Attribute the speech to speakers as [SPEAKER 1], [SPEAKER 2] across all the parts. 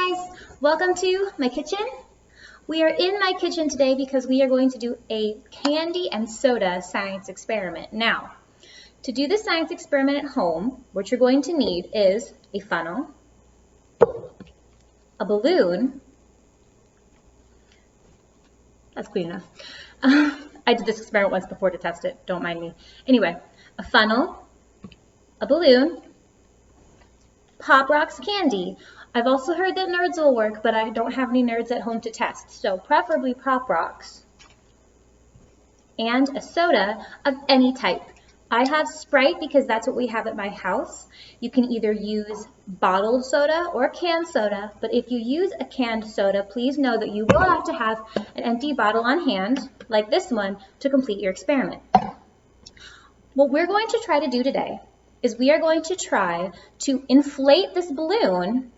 [SPEAKER 1] guys, welcome to my kitchen. We are in my kitchen today because we are going to do a candy and soda science experiment. Now, to do this science experiment at home, what you're going to need is a funnel, a balloon. That's clean enough. I did this experiment once before to test it, don't mind me. Anyway, a funnel, a balloon, Pop Rocks candy. I've also heard that nerds will work, but I don't have any nerds at home to test, so preferably Pop Rocks. And a soda of any type. I have Sprite because that's what we have at my house. You can either use bottled soda or canned soda, but if you use a canned soda, please know that you will have to have an empty bottle on hand, like this one, to complete your experiment. What we're going to try to do today is we are going to try to inflate this balloon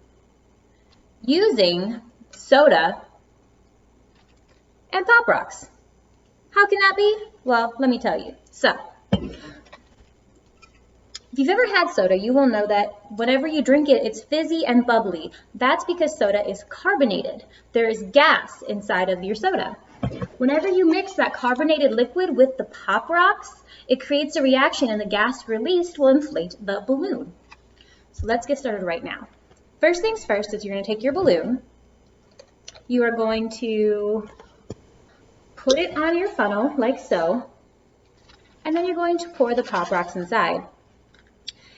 [SPEAKER 1] using soda and Pop Rocks. How can that be? Well, let me tell you. So, if you've ever had soda, you will know that whenever you drink it, it's fizzy and bubbly. That's because soda is carbonated. There is gas inside of your soda. Whenever you mix that carbonated liquid with the Pop Rocks, it creates a reaction and the gas released will inflate the balloon. So let's get started right now. First things first is you're going to take your balloon. You are going to put it on your funnel like so, and then you're going to pour the Pop Rocks inside.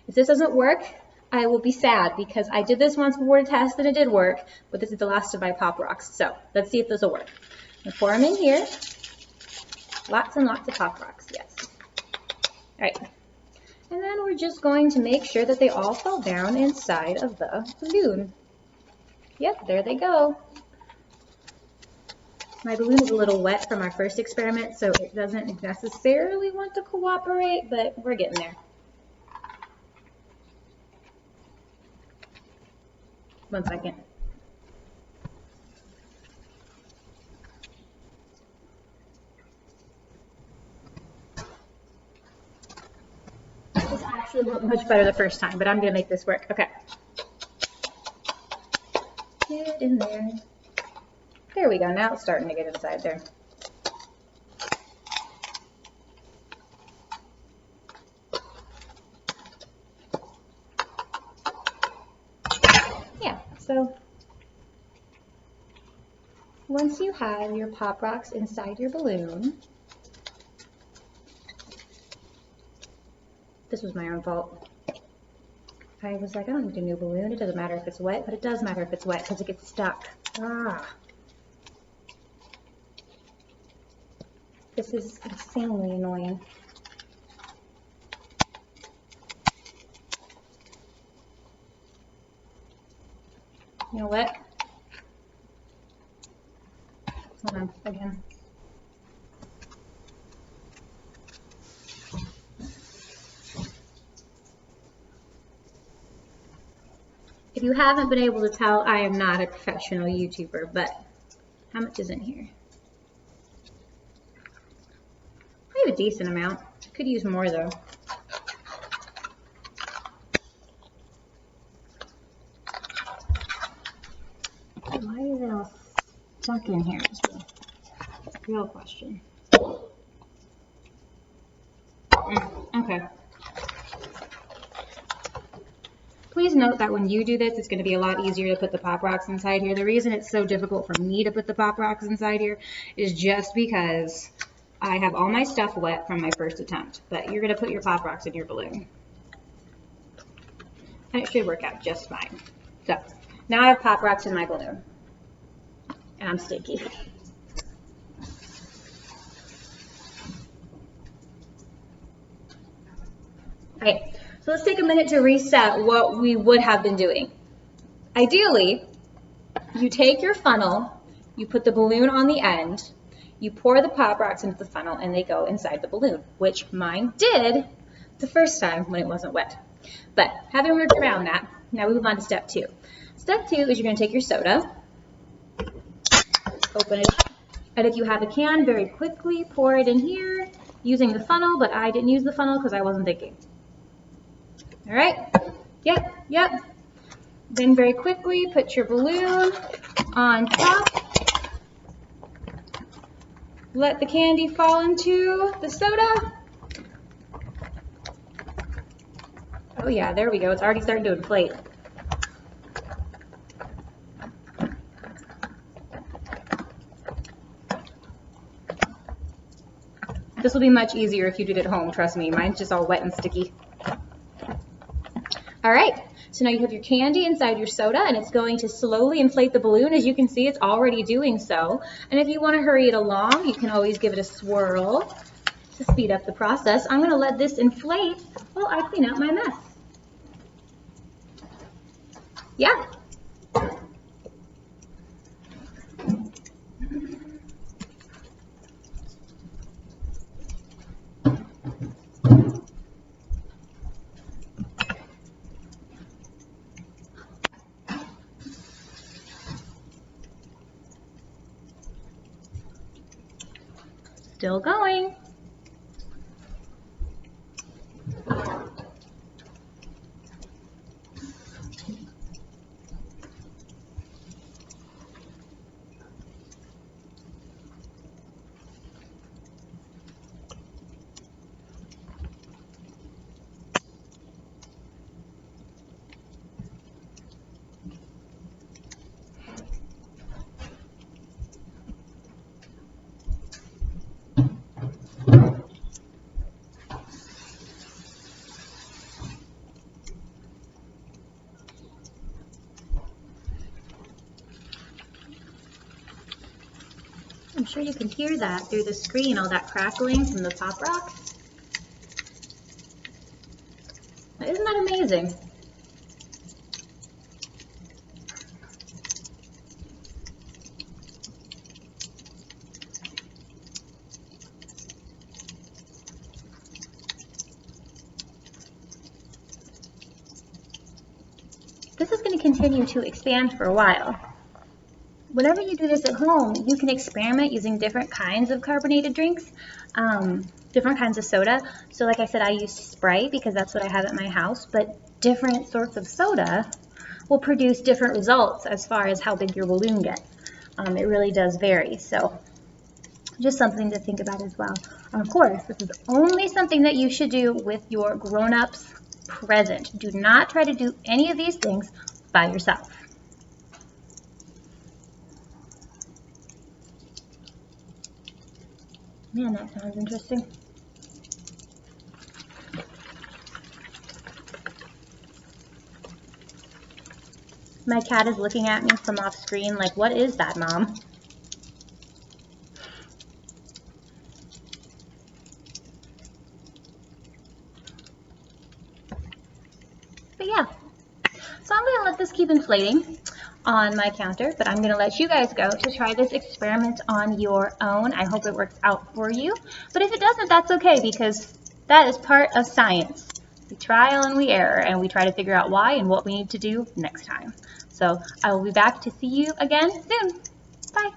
[SPEAKER 1] If this doesn't work, I will be sad because I did this once before to test and it did work, but this is the last of my Pop Rocks. So let's see if this will work. I'm going to pour them in here. Lots and lots of Pop Rocks, yes. All right. And then we're just going to make sure that they all fall down inside of the balloon. Yep, there they go. My balloon is a little wet from our first experiment, so it doesn't necessarily want to cooperate, but we're getting there. One second. This actually looked much better the first time, but I'm going to make this work. Okay. Get in there. There we go. Now it's starting to get inside there. Yeah, so once you have your Pop Rocks inside your balloon, this was my own fault. I was like, I don't need a new balloon. It doesn't matter if it's wet, but it does matter if it's wet because it gets stuck. Ah. This is insanely annoying. You know what? Hold on, again. If you haven't been able to tell, I am not a professional YouTuber, but how much is in here? I have a decent amount. Could use more though. Why is it all stuck in here? Is the real question. Okay. Please note that when you do this, it's going to be a lot easier to put the Pop Rocks inside here. The reason it's so difficult for me to put the Pop Rocks inside here is just because I have all my stuff wet from my first attempt. But you're going to put your Pop Rocks in your balloon. And it should work out just fine. So, now I have Pop Rocks in my balloon. And I'm stinky. Okay. So let's take a minute to reset what we would have been doing. Ideally, you take your funnel, you put the balloon on the end, you pour the Pop Rocks into the funnel, and they go inside the balloon, which mine did the first time when it wasn't wet. But having worked around that, now we move on to step 2. Step 2 is you're going to take your soda, open it up, and if you have a can, very quickly pour it in here using the funnel, but I didn't use the funnel because I wasn't thinking. All right, yep. Then very quickly put your balloon on top. Let the candy fall into the soda. Oh yeah, there we go. It's already starting to inflate. This will be much easier if you did it at home, trust me. Mine's just all wet and sticky. All right, so now you have your candy inside your soda and it's going to slowly inflate the balloon. As you can see, it's already doing so. And if you want to hurry it along, you can always give it a swirl to speed up the process. I'm gonna let this inflate while I clean out my mess. Yeah. Still going. I'm sure you can hear that through the screen, all that crackling from the Pop Rocks. Isn't that amazing? This is going to continue to expand for a while. Whenever you do this at home, you can experiment using different kinds of carbonated drinks, different kinds of soda. So like I said, I use Sprite because that's what I have at my house, but different sorts of soda will produce different results as far as how big your balloon gets. It really does vary, so just something to think about as well. And of course, this is only something that you should do with your grown-ups present. Do not try to do any of these things by yourself. Man, that sounds interesting. My cat is looking at me from off screen like, what is that, Mom? But yeah, so I'm gonna let this keep inflating on my counter, but I'm gonna let you guys go to try this experiment on your own. I hope it works out for you, but if it doesn't, that's okay, because that is part of science. We trial and we error, and we try to figure out why and what we need to do next time. So I will be back to see you again soon. Bye.